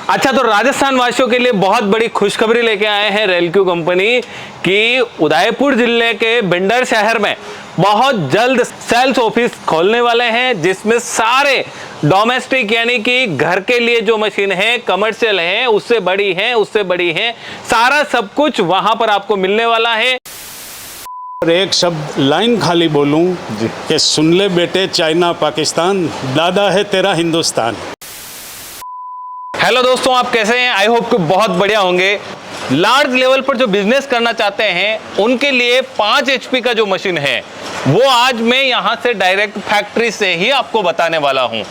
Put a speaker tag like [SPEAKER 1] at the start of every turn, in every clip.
[SPEAKER 1] अच्छा, तो राजस्थान वासियों के लिए बहुत बड़ी खुशखबरी लेके आए हैं रेलक्यू कंपनी की। उदयपुर जिले के भिंडर शहर में बहुत जल्द सेल्स ऑफिस खोलने वाले हैं, जिसमें सारे डोमेस्टिक यानी कि घर के लिए जो मशीन है, कमर्शियल है, उससे बड़ी है, सारा सब कुछ वहां पर आपको मिलने वाला है।
[SPEAKER 2] और एक शब्द लाइन खाली बोलूं कि सुन ले बेटे, चाइना पाकिस्तान, दादा है तेरा हिंदुस्तान।
[SPEAKER 1] हेलो दोस्तों, आप कैसे हैं? आई होप कि बहुत बढ़िया होंगे। लार्ज लेवल पर जो बिजनेस करना चाहते हैं उनके लिए 5 HP का जो मशीन है वो आज मैं यहां से डायरेक्ट फैक्ट्री से ही आपको बताने वाला हूं।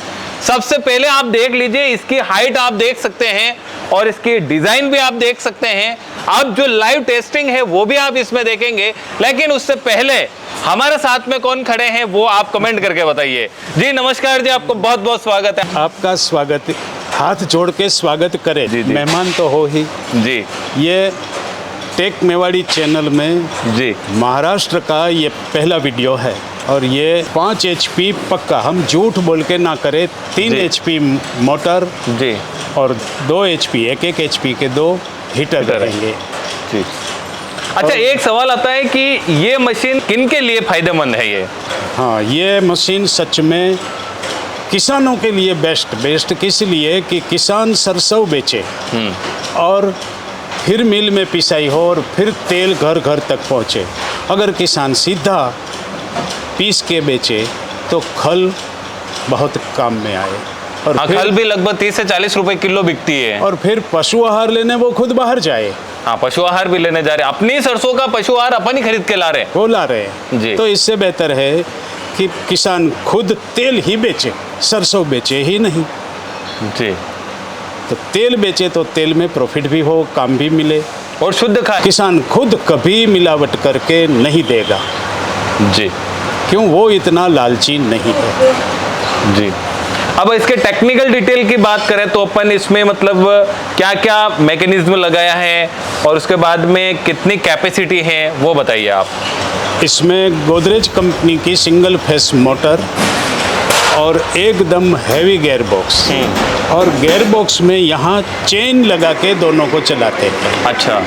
[SPEAKER 1] सबसे पहले आप देख लीजिए, इसकी हाइट आप देख सकते हैं और इसकी डिजाइन भी आप देख सकते हैं। अब जो लाइव टेस्टिंग है वो भी आप इसमें देखेंगे, लेकिन उससे पहले हमारे साथ में कौन खड़े हैं वो आप कमेंट करके बताइए। जी नमस्कार जी, आपको बहुत बहुत स्वागत है।
[SPEAKER 2] आपका स्वागत, हाथ जोड़ के स्वागत करे।
[SPEAKER 1] जी।
[SPEAKER 2] मेहमान तो हो ही
[SPEAKER 1] जी।
[SPEAKER 2] ये टेक मेवाड़ी चैनल में
[SPEAKER 1] जी
[SPEAKER 2] महाराष्ट्र का ये पहला वीडियो है और ये 5 HP पक्का, हम झूठ बोल के ना करें। 3 HP मोटर
[SPEAKER 1] जी
[SPEAKER 2] और 2 HP, एक HP के 2 हीटर रहेंगे।
[SPEAKER 1] जी। अच्छा, एक सवाल आता है कि ये मशीन किन के लिए फायदेमंद है ये?
[SPEAKER 2] हाँ, ये मशीन सच में किसानों के लिए बेस्ट किस लिए कि किसान सरसों बेचे और फिर मिल में पिसाई हो और फिर तेल घर घर तक पहुँचे। अगर किसान सीधा पीस के बेचे तो खल बहुत काम में आए। और
[SPEAKER 1] खल भी लगभग 30 से 40 रुपए किलो बिकती है।
[SPEAKER 2] और फिर पशु आहार लेने वो खुद बाहर जाए।
[SPEAKER 1] हाँ, पशु आहार भी लेने जा रहे हैं। अपनी सरसों का पशु आहार अपन ही खरीद के ला रहे हैं।
[SPEAKER 2] वो ला रहे हैं
[SPEAKER 1] जी।
[SPEAKER 2] तो इससे बेहतर है कि किसान खुद तेल ही बेचे, सरसों बेचे ही नहीं।
[SPEAKER 1] जी।
[SPEAKER 2] तो तेल बेचे तो तेल में प्रॉफिट भी हो, काम भी मिले
[SPEAKER 1] और शुद्ध खाए।
[SPEAKER 2] किसान खुद कभी मिलावट करके नहीं देगा।
[SPEAKER 1] जी।
[SPEAKER 2] क्यों? वो इतना लालची नहीं है।
[SPEAKER 1] जी। अब इसके टेक्निकल डिटेल की बात करें तो अपन इसमें मतलब क्या क्या मैकेनिज्म लगाया है और उसके बाद में कितनी कैपेसिटी है वो बताइए आप।
[SPEAKER 2] इसमें गोदरेज कंपनी की सिंगल फेस मोटर और एकदम हैवी गियर बॉक्स, और गियर बॉक्स में यहाँ चेन लगा के दोनों को चलाते हैं।
[SPEAKER 1] अच्छा,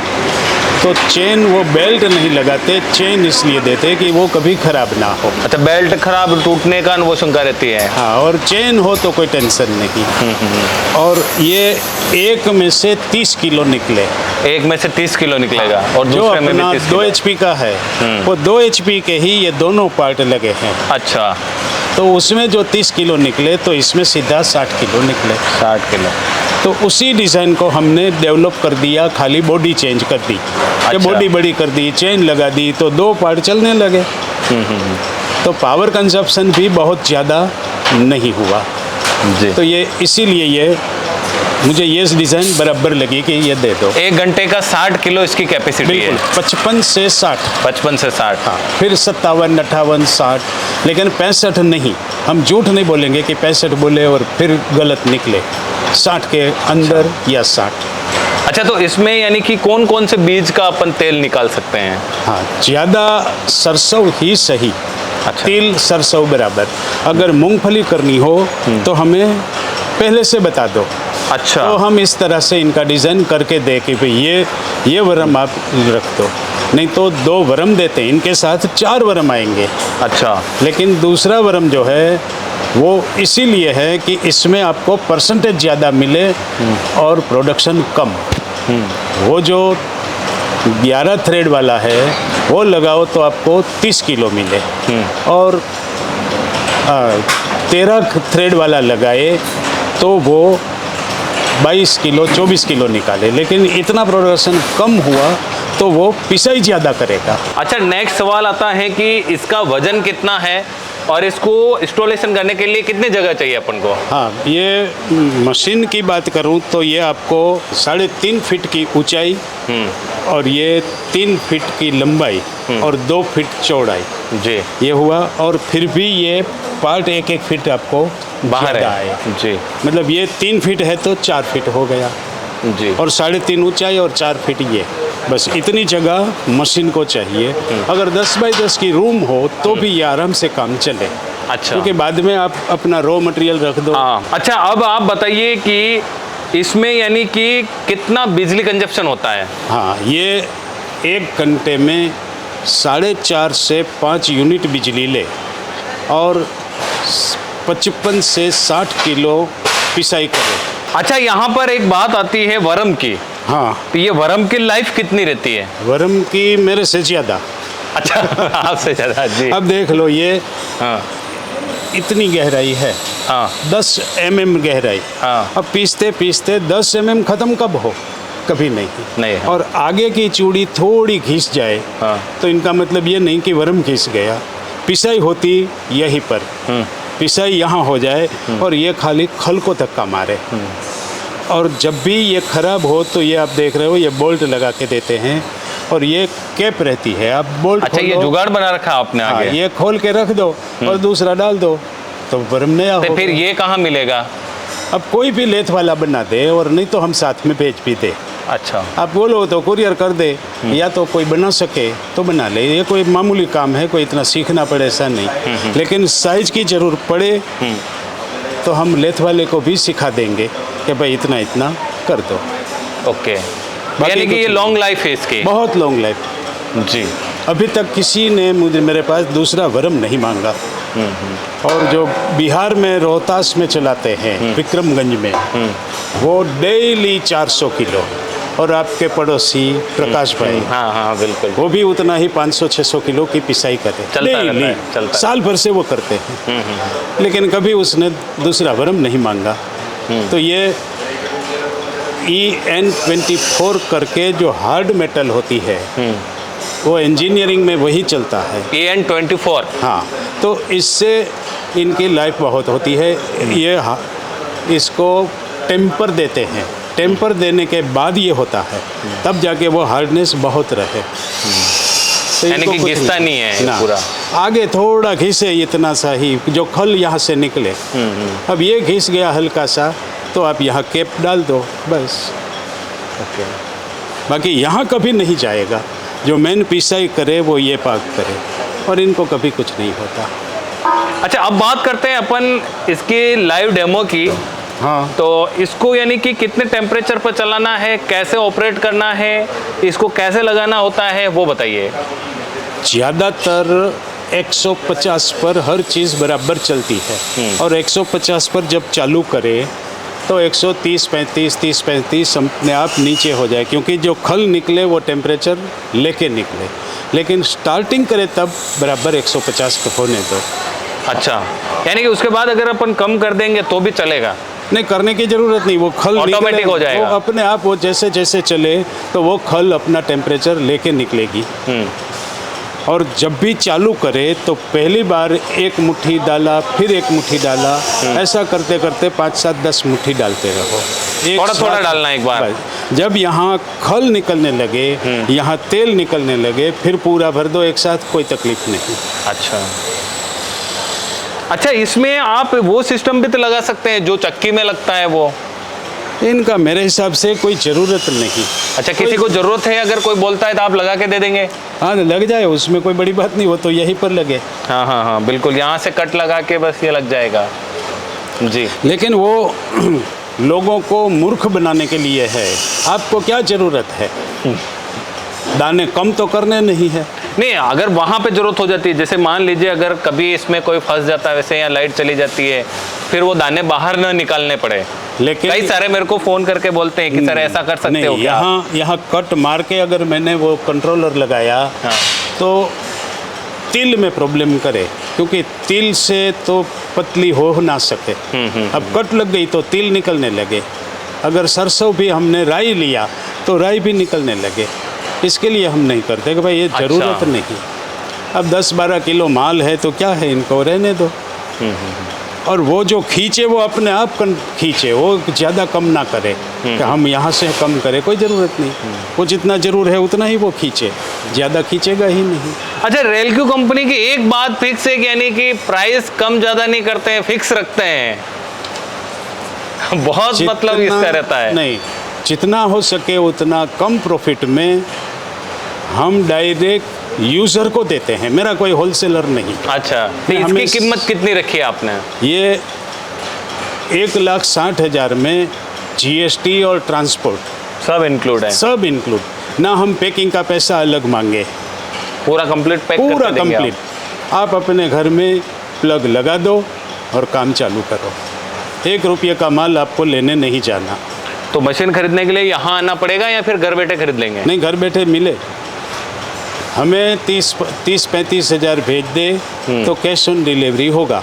[SPEAKER 2] तो चेन वो बेल्ट नहीं लगाते, चेन इसलिए देते कि वो कभी खराब ना हो।
[SPEAKER 1] अच्छा, बेल्ट खराब टूटने का वो शंका रहती है।
[SPEAKER 2] हाँ, और चेन हो तो कोई टेंशन नहीं। और ये एक में से 30 किलो निकले।
[SPEAKER 1] एक में से 30 किलो निकलेगा और
[SPEAKER 2] जो
[SPEAKER 1] दूसरे में भी
[SPEAKER 2] अपना
[SPEAKER 1] 30
[SPEAKER 2] 2
[SPEAKER 1] किलो।
[SPEAKER 2] HP का है वो 2 HP के ही ये दोनों पार्ट लगे हैं।
[SPEAKER 1] अच्छा,
[SPEAKER 2] तो उसमें जो 30 किलो निकले तो इसमें सीधा 60 किलो निकले।
[SPEAKER 1] 60 किलो।
[SPEAKER 2] तो उसी डिज़ाइन को हमने डेवलप कर दिया, खाली बॉडी चेंज कर दी।
[SPEAKER 1] अच्छा।
[SPEAKER 2] बॉडी बड़ी कर दी, चेन लगा दी तो 2 पार्ट चलने लगे। तो पावर कंजप्शन भी बहुत ज़्यादा नहीं हुआ।
[SPEAKER 1] जी।
[SPEAKER 2] तो ये इसीलिए मुझे ये डिज़ाइन बराबर लगी कि ये दे दो।
[SPEAKER 1] 1 घंटे का 60 किलो इसकी कैपेसिटी है।
[SPEAKER 2] 55 से 60।
[SPEAKER 1] 55 से 60।
[SPEAKER 2] हाँ, फिर 57, 58, 60, लेकिन 65 नहीं। हम झूठ नहीं बोलेंगे कि 65 बोले और फिर गलत निकले। 60 के अंदर या 60।
[SPEAKER 1] अच्छा, तो इसमें यानी कि कौन कौन से बीज का अपन तेल निकाल सकते हैं?
[SPEAKER 2] हाँ, ज़्यादा सरसों ही सही।
[SPEAKER 1] अच्छा।
[SPEAKER 2] तिल सरसों बराबर। अगर मूंगफली करनी हो तो हमें पहले से बता दो।
[SPEAKER 1] अच्छा।
[SPEAKER 2] तो हम इस तरह से इनका डिज़ाइन करके दे कि भाई ये वरम आप रख दो। नहीं तो 2 वरम देते हैं, इनके साथ 4 वरम आएंगे।
[SPEAKER 1] अच्छा।
[SPEAKER 2] लेकिन दूसरा वरम जो है वो इसीलिए है कि इसमें आपको परसेंटेज ज़्यादा मिले और प्रोडक्शन कम। वो जो 11 थ्रेड वाला है वो लगाओ तो आपको 30 किलो मिले, और 13 थ्रेड वाला लगाए तो वो 22 किलो 24 किलो निकाले। लेकिन इतना प्रोडक्शन कम हुआ तो वो पिसाई ज़्यादा करेगा।
[SPEAKER 1] अच्छा, नेक्स्ट सवाल आता है कि इसका वजन कितना है और इसको इंस्टॉलेशन करने के लिए कितनी जगह चाहिए अपन को?
[SPEAKER 2] हाँ, ये मशीन की बात करूं तो ये आपको 3.5 फीट की ऊंचाई और ये 3 फीट की लंबाई और 2 फीट चौड़ाई
[SPEAKER 1] जी
[SPEAKER 2] ये हुआ। और फिर भी ये पार्ट 1-1 फीट आपको
[SPEAKER 1] बाहर
[SPEAKER 2] ज़्यादा
[SPEAKER 1] है।
[SPEAKER 2] आए।
[SPEAKER 1] जी।
[SPEAKER 2] मतलब ये 3 फीट है तो 4 फीट हो गया,
[SPEAKER 1] जी।
[SPEAKER 2] और 3.5 ऊंचाई और 4 फीट ये। बस इतनी जगह मशीन को चाहिए। अगर 10 बाई 10 की रूम हो तो भी ये आराम से काम चले।
[SPEAKER 1] अच्छा,
[SPEAKER 2] क्योंकि बाद में आप अपना रॉ मटेरियल रख दो।
[SPEAKER 1] हाँ। अच्छा, अब आप बताइए कि इसमें यानी कि कितना बिजली कंजप्शन होता है?
[SPEAKER 2] हाँ, ये 1 घंटे में 4.5 से 5 यूनिट बिजली ले और 55 से 60 किलो पिसाई करे।
[SPEAKER 1] अच्छा, यहाँ पर एक बात आती है वरम की।
[SPEAKER 2] हाँ,
[SPEAKER 1] तो ये वरम की लाइफ कितनी रहती है?
[SPEAKER 2] वरम की मेरे से ज़्यादा।
[SPEAKER 1] अच्छा, आपसे ज़्यादा जी।
[SPEAKER 2] अब देख लो, ये
[SPEAKER 1] हाँ
[SPEAKER 2] इतनी गहराई है,
[SPEAKER 1] हाँ
[SPEAKER 2] 10 mm गहराई।
[SPEAKER 1] हाँ।
[SPEAKER 2] अब पीसते पीसते 10 mm ख़त्म कब हो? कभी नहीं।
[SPEAKER 1] नहीं है।
[SPEAKER 2] और आगे की चूड़ी थोड़ी घिस जाए
[SPEAKER 1] हाँ।
[SPEAKER 2] तो इनका मतलब ये नहीं कि वरम घिस गया। पिसाई होती यहीं पर, पिसाई यहाँ हो जाए और ये खाली खल को धक्का मारे। और जब भी ये ख़राब हो तो ये आप देख रहे हो, ये बोल्ट लगा के देते हैं और ये कैप रहती है, आप बोल्ट
[SPEAKER 1] अच्छा, ये
[SPEAKER 2] खोलो।
[SPEAKER 1] जुगाड़ बना रखा आपने
[SPEAKER 2] हाँ,
[SPEAKER 1] आगे?
[SPEAKER 2] ये खोल के रख दो और दूसरा डाल दो तो वरम नया
[SPEAKER 1] तो
[SPEAKER 2] हो।
[SPEAKER 1] फिर ये कहाँ मिलेगा?
[SPEAKER 2] अब कोई भी लेथ वाला बना दे, और नहीं तो हम साथ में भेज भी दे।
[SPEAKER 1] अच्छा।
[SPEAKER 2] आप बोलो तो कुरियर कर दे, या तो कोई बना सके तो बना ले। ये कोई मामूली काम है, कोई इतना सीखना पड़े ऐसा नहीं। लेकिन साइज की ज़रूरत पड़े तो हम लेथ वाले को भी सिखा देंगे कि भाई इतना इतना कर दो।
[SPEAKER 1] ओके,
[SPEAKER 2] बाकी
[SPEAKER 1] यानी कि ये
[SPEAKER 2] कुछ
[SPEAKER 1] लॉन्ग लाइफ है इसकी?
[SPEAKER 2] बहुत लॉन्ग लाइफ।
[SPEAKER 1] जी।
[SPEAKER 2] अभी तक किसी ने मेरे पास दूसरा वरम नहीं मांगा। और जो बिहार में रोहतास में चलाते हैं, विक्रमगंज में, वो डेली 400 किलो। और आपके पड़ोसी प्रकाश भाई,
[SPEAKER 1] हाँ हाँ बिल्कुल,
[SPEAKER 2] वो भी उतना ही 500-600 किलो की पिसाई करते
[SPEAKER 1] चलता रहता है, चलता है।
[SPEAKER 2] साल भर से वो करते हैं। लेकिन कभी उसने दूसरा वरम नहीं मांगा। तो ये EN24 करके जो हार्ड मेटल होती है, वो इंजीनियरिंग में वही चलता है।
[SPEAKER 1] EN24?
[SPEAKER 2] हाँ, तो इससे इनकी लाइफ बहुत होती है। ये इसको टेम्पर देते हैं, टेम्पर देने के बाद ये होता है, तब जाके वो हार्डनेस बहुत रहे। तो
[SPEAKER 1] यानी
[SPEAKER 2] इनको
[SPEAKER 1] कि
[SPEAKER 2] कुछ
[SPEAKER 1] घिसता नहीं है
[SPEAKER 2] ना,
[SPEAKER 1] पूरा?
[SPEAKER 2] आगे थोड़ा घिसे इतना सा ही, जो खल यहाँ से निकले। अब ये घिस गया हल्का सा तो आप यहाँ कैप डाल दो बस।
[SPEAKER 1] ओके।
[SPEAKER 2] बाकी यहाँ कभी नहीं जाएगा। जो मेन पिसाई करे वो ये पाक करे, और इनको कभी कुछ नहीं होता।
[SPEAKER 1] अच्छा, अब बात करते हैं अपन इसकी लाइव डेमो की।
[SPEAKER 2] हाँ,
[SPEAKER 1] तो इसको यानी कि कितने टेम्परेचर पर चलाना है, कैसे ऑपरेट करना है, इसको कैसे लगाना होता है, वो बताइए।
[SPEAKER 2] ज़्यादातर 150 पर हर चीज़ बराबर चलती है, और 150 पर जब चालू करे तो 130, 35, 30, 35 अपने आप नीचे हो जाए, क्योंकि जो खल निकले वो टेम्परेचर लेके निकले। लेकिन स्टार्टिंग करे तब बराबर 150 पे होने दो।
[SPEAKER 1] अच्छा, यानी कि उसके बाद अगर अपन कम कर देंगे तो भी चलेगा?
[SPEAKER 2] नहीं, करने की ज़रूरत नहीं, वो खल
[SPEAKER 1] ऑटोमेटिक हो जाएगा,
[SPEAKER 2] वो अपने आप, वो जैसे जैसे चले तो वो खल अपना टेम्परेचर लेके निकलेगी। और जब भी चालू करे तो पहली बार 1 मुट्ठी डाला, फिर 1 मुट्ठी डाला, ऐसा करते करते 5, 7, 10 मुट्ठी डालते रहो।
[SPEAKER 1] थोड़ा थोड़ा डालना एक बार।
[SPEAKER 2] जब यहाँ खल निकलने लगे, यहाँ तेल निकलने लगे, फिर पूरा भर दो एक साथ, कोई तकलीफ नहीं।
[SPEAKER 1] अच्छा, इसमें आप वो सिस्टम भी तो लगा सकते हैं जो चक्की में लगता है वो?
[SPEAKER 2] इनका मेरे हिसाब से कोई ज़रूरत नहीं।
[SPEAKER 1] अच्छा, किसी को ज़रूरत है, अगर कोई बोलता है तो आप लगा के दे देंगे?
[SPEAKER 2] हाँ, लग जाए, उसमें कोई बड़ी बात नहीं, वो तो यहीं पर लगे।
[SPEAKER 1] हाँ हाँ हाँ बिल्कुल, यहाँ से कट लगा के बस ये लग जाएगा जी।
[SPEAKER 2] लेकिन वो लोगों को मूर्ख बनाने के लिए है। आपको क्या ज़रूरत है? दाने कम तो करने नहीं है।
[SPEAKER 1] नहीं, अगर वहाँ पे ज़रूरत हो जाती है, जैसे मान लीजिए अगर कभी इसमें कोई फंस जाता है वैसे, या लाइट चली जाती है, फिर वो दाने बाहर न निकालने पड़े।
[SPEAKER 2] लेकिन
[SPEAKER 1] कई सारे मेरे को फ़ोन करके बोलते हैं कि सर ऐसा कर सकते हो क्या?
[SPEAKER 2] यहाँ कट मार के अगर मैंने वो कंट्रोलर लगाया,
[SPEAKER 1] हाँ।
[SPEAKER 2] तो तिल में प्रॉब्लम करे, क्योंकि तिल से तो पतली हो ना सके। अब कट लग गई तो तिल निकलने लगे। अगर सरसों भी हमने राई लिया तो राई भी निकलने लगे। इसके लिए हम नहीं करते कि भाई ये ज़रूरत नहीं। अब 10-12 किलो माल है तो क्या है, इनको रहने दो। और वो जो खींचे वो अपने आप खींचे, वो ज़्यादा कम ना करे कि हम यहाँ से कम करें, कोई ज़रूरत नहीं। वो जितना ज़रूर है उतना ही वो खींचे, ज़्यादा खींचेगा ही नहीं।
[SPEAKER 1] अच्छा, रेलक्यू कंपनी की एक बात फिक्स है, यानी कि प्राइस कम ज़्यादा नहीं करते हैं, फिक्स रखते हैं। बहुत मतलब इसका रहता है।
[SPEAKER 2] नहीं, जितना हो सके उतना कम प्रॉफिट में हम डायरेक्ट यूज़र को देते हैं। मेरा कोई होलसेलर नहीं।
[SPEAKER 1] अच्छा, तो इसकी कीमत कितनी रखी है आपने?
[SPEAKER 2] ये 1,60,000 में जीएसटी और ट्रांसपोर्ट
[SPEAKER 1] सब इंक्लूड है,
[SPEAKER 2] सब इंक्लूड, ना हम पैकिंग का पैसा अलग मांगे,
[SPEAKER 1] पूरा कंप्लीट पैक
[SPEAKER 2] पूरा
[SPEAKER 1] करके देंगे
[SPEAKER 2] कंप्लीट। आप अपने घर में प्लग लगा दो और काम चालू करो, 1 रुपये का माल आपको लेने नहीं जाना।
[SPEAKER 1] तो मशीन खरीदने के लिए यहाँ आना पड़ेगा या फिर घर बैठे खरीद लेंगे?
[SPEAKER 2] नहीं, घर बैठे मिले। हमें 30-35 हज़ार भेज दे तो कैश ऑन डिलीवरी होगा,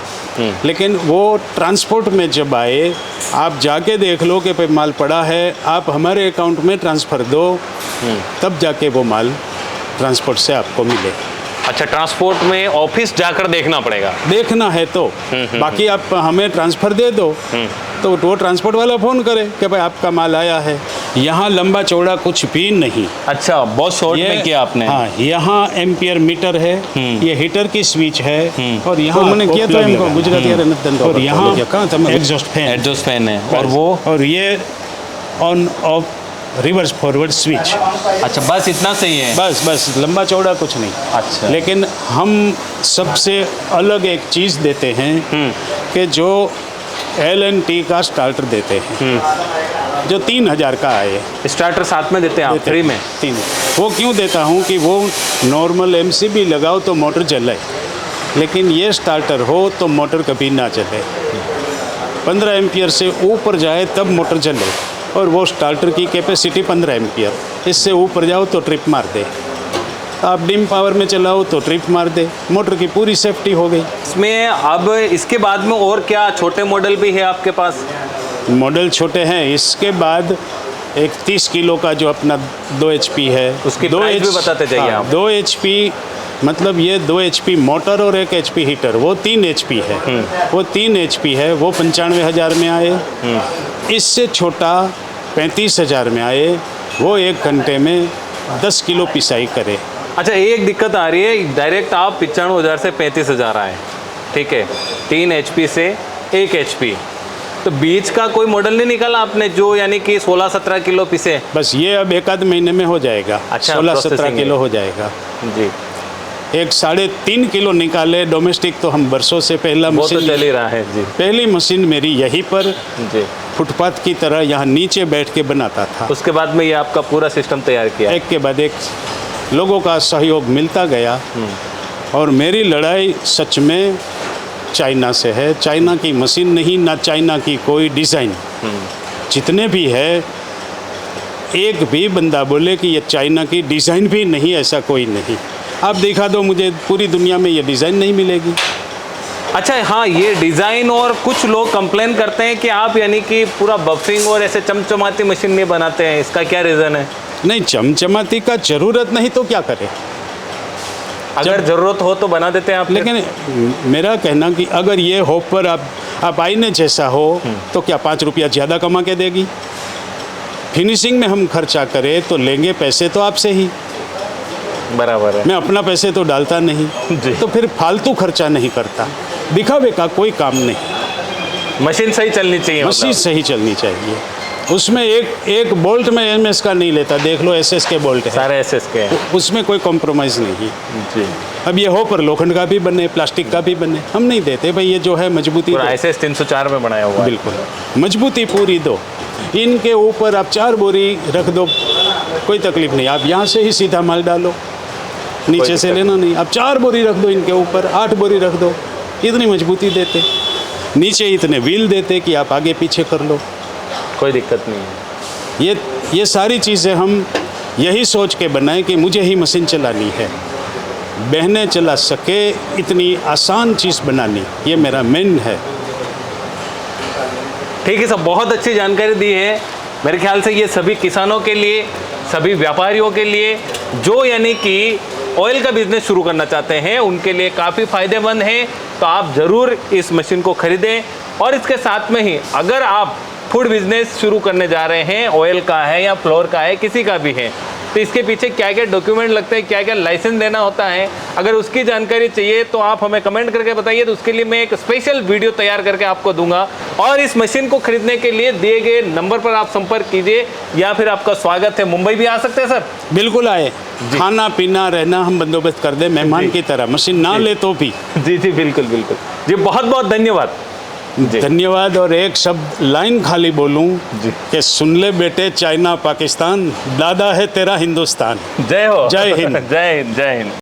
[SPEAKER 2] लेकिन वो ट्रांसपोर्ट में जब आए, आप जाके देख लो कि भाई माल पड़ा है, आप हमारे अकाउंट में ट्रांसफ़र दो, तब जाके वो माल ट्रांसपोर्ट से आपको मिले।
[SPEAKER 1] अच्छा, ट्रांसपोर्ट में ऑफिस जाकर देखना पड़ेगा?
[SPEAKER 2] देखना है तो बाकी आप हमें ट्रांसफ़र दे दो तो वो ट्रांसपोर्ट वाला फ़ोन करे कि भाई आपका माल आया है। यहाँ लंबा चौड़ा कुछ भी नहीं।
[SPEAKER 1] अच्छा, बहुत शॉर्ट में किया आपने।
[SPEAKER 2] हाँ, यहाँ एम्पियर मीटर है, ये हीटर की स्विच है, और यहाँ मैंने किया तो हमको गुजराती और यहाँ एग्जॉस्ट
[SPEAKER 1] फैन है, और वो
[SPEAKER 2] और ये on off reverse forward switch.
[SPEAKER 1] अच्छा, बस इतना सही है?
[SPEAKER 2] बस लंबा चौड़ा कुछ नहीं।
[SPEAKER 1] अच्छा,
[SPEAKER 2] लेकिन हम सबसे अलग एक चीज़ देते हैं कि जो L&T का स्टार्टर देते हैं, जो 3000 का आए।
[SPEAKER 1] स्टार्टर साथ में देते हैं आप फ्री में?
[SPEAKER 2] 3। वो क्यों देता हूँ कि वो नॉर्मल MCB लगाओ तो मोटर जले, लेकिन ये स्टार्टर हो तो मोटर कभी ना जले। 15 एम्पियर से ऊपर जाए तब मोटर जले, और वो स्टार्टर की कैपेसिटी 15 एम्पियर, इससे ऊपर जाओ तो ट्रिप मार दे। आप डिम पावर में चलाओ तो ट्रिप मार दे, मोटर की पूरी सेफ्टी हो गई।
[SPEAKER 1] इसमें अब इसके बाद में और क्या छोटे मॉडल भी है आपके पास?
[SPEAKER 2] मॉडल छोटे हैं। इसके बाद एक 30 किलो का जो अपना 2 HP है,
[SPEAKER 1] उसकी प्राइस भी बताते जाइए आप।
[SPEAKER 2] 2 HP मतलब ये 2 HP मोटर और 1 HP हीटर, वो 3 HP है। वो 3 HP है, वो 95,000 में आए। इससे छोटा 35,000 में आए, वो 1 घंटे में 10 किलो पिसाई करे।
[SPEAKER 1] अच्छा, एक दिक्कत आ रही है, डायरेक्ट आप 95,000 से 35,000 आए, ठीक है, 3 HP से 1 HP, तो बीच का कोई मॉडल नहीं निकाला आपने जो यानी कि 16-17 किलो पिसे?
[SPEAKER 2] बस ये अब 1 आध महीने में हो जाएगा।
[SPEAKER 1] अच्छा,
[SPEAKER 2] 16-17 किलो हो जाएगा
[SPEAKER 1] जी।
[SPEAKER 2] एक 3.5 किलो निकाले डोमेस्टिक, तो हम बरसों से पहला
[SPEAKER 1] वो
[SPEAKER 2] मशीन
[SPEAKER 1] तो चल ही रहा है जी।
[SPEAKER 2] पहली मशीन मेरी यहीं पर
[SPEAKER 1] जी,
[SPEAKER 2] फुटपाथ की तरह यहाँ नीचे बैठ के बनाता था।
[SPEAKER 1] उसके बाद में ये आपका पूरा सिस्टम तैयार किया?
[SPEAKER 2] एक के बाद एक लोगों का सहयोग मिलता गया, और मेरी लड़ाई सच में चाइना से है। चाइना की मशीन नहीं, ना चाइना की कोई डिज़ाइन। जितने भी है, एक भी बंदा बोले कि ये चाइना की डिज़ाइन भी नहीं, ऐसा कोई नहीं। आप दिखा दो मुझे, पूरी दुनिया में ये डिज़ाइन नहीं मिलेगी।
[SPEAKER 1] अच्छा, हाँ, ये डिज़ाइन, और कुछ लोग कंप्लेन करते हैं कि आप यानी कि पूरा बफिंग और ऐसे चमचमाती मशीन नहीं बनाते हैं, इसका क्या रीज़न है?
[SPEAKER 2] नहीं, चमचमाती का ज़रूरत नहीं तो क्या करें,
[SPEAKER 1] अगर ज़रूरत हो तो बना देते हैं आप।
[SPEAKER 2] लेकिन मेरा कहना कि अगर ये हो पर आप आईने जैसा हो तो क्या 5 रुपया ज़्यादा कमा के देगी? फिनिशिंग में हम खर्चा करें तो लेंगे पैसे तो आपसे ही,
[SPEAKER 1] बराबर है।
[SPEAKER 2] मैं अपना पैसे तो डालता नहीं
[SPEAKER 1] जी।
[SPEAKER 2] तो फिर फालतू खर्चा नहीं करता, दिखावे का कोई काम नहीं।
[SPEAKER 1] मशीन सही चलनी चाहिए,
[SPEAKER 2] मशीन सही चलनी चाहिए। उसमें एक बोल्ट में MS का नहीं लेता, देख लो SS के बोल्ट है,
[SPEAKER 1] सारे SS के हैं।
[SPEAKER 2] उसमें कोई कॉम्प्रोमाइज़ नहीं।
[SPEAKER 1] जी,
[SPEAKER 2] अब ये हो पर लोखंड का भी बने, प्लास्टिक का भी बने, हम नहीं देते भाई, ये जो है मजबूती
[SPEAKER 1] पूरा
[SPEAKER 2] दो।
[SPEAKER 1] SS 304 में बनाया हुआ है।
[SPEAKER 2] बिल्कुल मजबूती पूरी दो। इनके ऊपर आप 4 बोरी रख दो, कोई तकलीफ नहीं। आप यहाँ से ही सीधा माल डालो, नीचे से लेना नहीं। आप 4 बोरी रख दो इनके ऊपर, 8 बोरी रख दो, इतनी मजबूती देते। नीचे इतने व्हील देते कि आप आगे पीछे कर लो,
[SPEAKER 1] कोई दिक्कत नहीं है।
[SPEAKER 2] ये सारी चीज़ें हम यही सोच के बनाए कि मुझे ही मशीन चलानी है, बहनें चला सके, इतनी आसान चीज़ बनानी, ये मेरा मेन है।
[SPEAKER 1] ठीक है सब, बहुत अच्छी जानकारी दी है। मेरे ख्याल से ये सभी किसानों के लिए, सभी व्यापारियों के लिए जो यानी कि ऑयल का बिजनेस शुरू करना चाहते हैं, उनके लिए काफ़ी फ़ायदेमंद है। तो आप ज़रूर इस मशीन को ख़रीदें। और इसके साथ में ही अगर आप फूड बिजनेस शुरू करने जा रहे हैं, ऑयल का है या फ्लोर का है, किसी का भी है, तो इसके पीछे क्या क्या डॉक्यूमेंट लगते हैं, क्या क्या लाइसेंस देना होता है, अगर उसकी जानकारी चाहिए तो आप हमें कमेंट करके बताइए। तो उसके लिए मैं एक स्पेशल वीडियो तैयार करके आपको दूंगा। और इस मशीन को खरीदने के लिए दिए गए नंबर पर आप संपर्क कीजिए, या फिर आपका स्वागत है। मुंबई भी आ सकते हैं सर?
[SPEAKER 2] बिल्कुल आए, खाना पीना रहना हम बंदोबस्त कर दे, मेहमान की तरह, मशीन ना ले तो भी।
[SPEAKER 1] जी जी, बिल्कुल बिल्कुल जी, बहुत बहुत धन्यवाद। जी।
[SPEAKER 2] धन्यवाद। और एक शब्द लाइन खाली बोलूं
[SPEAKER 1] जी।
[SPEAKER 2] कि सुन ले बेटे चाइना पाकिस्तान, दादा है तेरा हिंदुस्तान।
[SPEAKER 1] जय हो।
[SPEAKER 2] जय हिंद।
[SPEAKER 1] जय हिंद, जय हिंद।